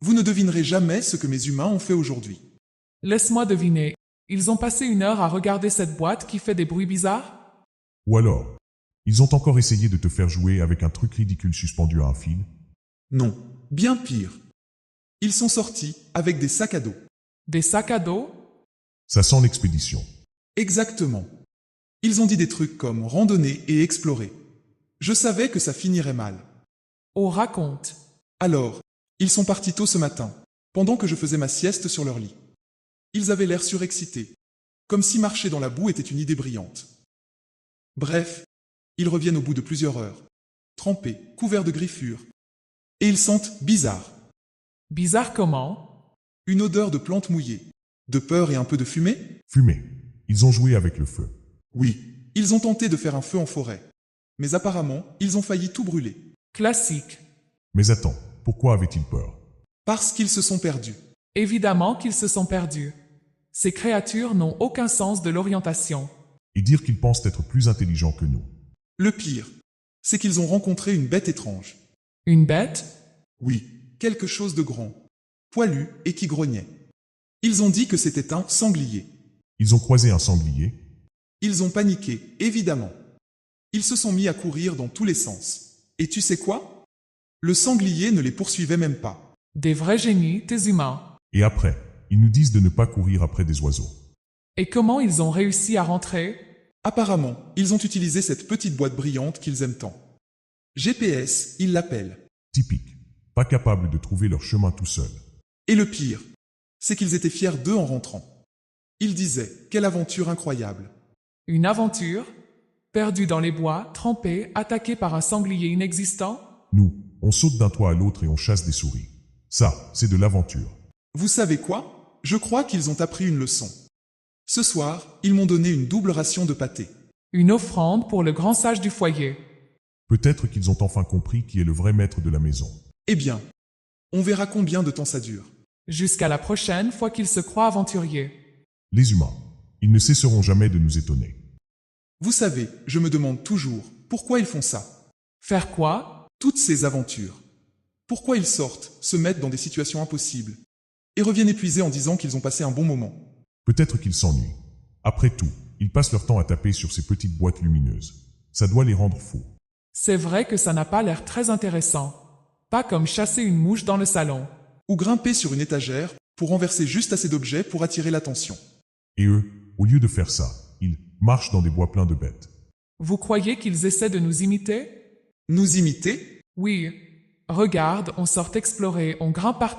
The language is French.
Vous ne devinerez jamais ce que mes humains ont fait aujourd'hui. Laisse-moi deviner. Ils ont passé 1 heure à regarder cette boîte qui fait des bruits bizarres? Ou alors, ils ont encore essayé de te faire jouer avec un truc ridicule suspendu à un fil? Non, bien pire. Ils sont sortis avec des sacs à dos. Des sacs à dos? Ça sent l'expédition. Exactement. Ils ont dit des trucs comme randonner et explorer. Je savais que ça finirait mal. Oh, raconte. Alors, ils sont partis tôt ce matin, pendant que je faisais ma sieste sur leur lit. Ils avaient l'air surexcités, comme si marcher dans la boue était une idée brillante. Bref, ils reviennent au bout de plusieurs heures, trempés, couverts de griffures. Et ils sentent bizarre. Bizarre comment? Une odeur de plantes mouillées, de peur et un peu de fumée? Fumé. Ils ont joué avec le feu. Oui, ils ont tenté de faire un feu en forêt. Mais apparemment, ils ont failli tout brûler. Classique. Mais attends, pourquoi avaient-ils peur? Parce qu'ils se sont perdus. Évidemment qu'ils se sont perdus. Ces créatures n'ont aucun sens de l'orientation. Et dire qu'ils pensent être plus intelligents que nous. Le pire, c'est qu'ils ont rencontré une bête étrange. Une bête? Oui, quelque chose de grand, poilu et qui grognait. Ils ont dit que c'était un sanglier. Ils ont croisé un sanglier. Ils ont paniqué, évidemment. Ils se sont mis à courir dans tous les sens. Et tu sais quoi? Le sanglier ne les poursuivait même pas. Des vrais génies, tes humains. Et après, ils nous disent de ne pas courir après des oiseaux. Et comment ils ont réussi à rentrer? Apparemment, ils ont utilisé cette petite boîte brillante qu'ils aiment tant. GPS, ils l'appellent. Typique. Pas capables de trouver leur chemin tout seuls. Et le pire, c'est qu'ils étaient fiers d'eux en rentrant. Ils disaient, quelle aventure incroyable. Une aventure? Perdus dans les bois, trempés, attaqués par un sanglier inexistant? Nous, on saute d'un toit à l'autre et on chasse des souris. Ça, c'est de l'aventure. Vous savez quoi? Je crois qu'ils ont appris une leçon. Ce soir, ils m'ont donné une double ration de pâté. Une offrande pour le grand sage du foyer. Peut-être qu'ils ont enfin compris qui est le vrai maître de la maison. Eh bien, on verra combien de temps ça dure. Jusqu'à la prochaine fois qu'ils se croient aventuriers. Les humains, ils ne cesseront jamais de nous étonner. Vous savez, je me demande toujours, pourquoi ils font ça? Faire quoi? Toutes ces aventures. Pourquoi ils sortent, se mettent dans des situations impossibles, et reviennent épuisés en disant qu'ils ont passé un bon moment? Peut-être qu'ils s'ennuient. Après tout, ils passent leur temps à taper sur ces petites boîtes lumineuses. Ça doit les rendre fous. C'est vrai que ça n'a pas l'air très intéressant. Pas comme chasser une mouche dans le salon. Ou grimper sur une étagère pour renverser juste assez d'objets pour attirer l'attention. Et eux, au lieu de faire ça, ils marchent dans des bois pleins de bêtes. Vous croyez qu'ils essaient de nous imiter? Nous imiter? Oui. Regarde, on sort explorer, on grimpe par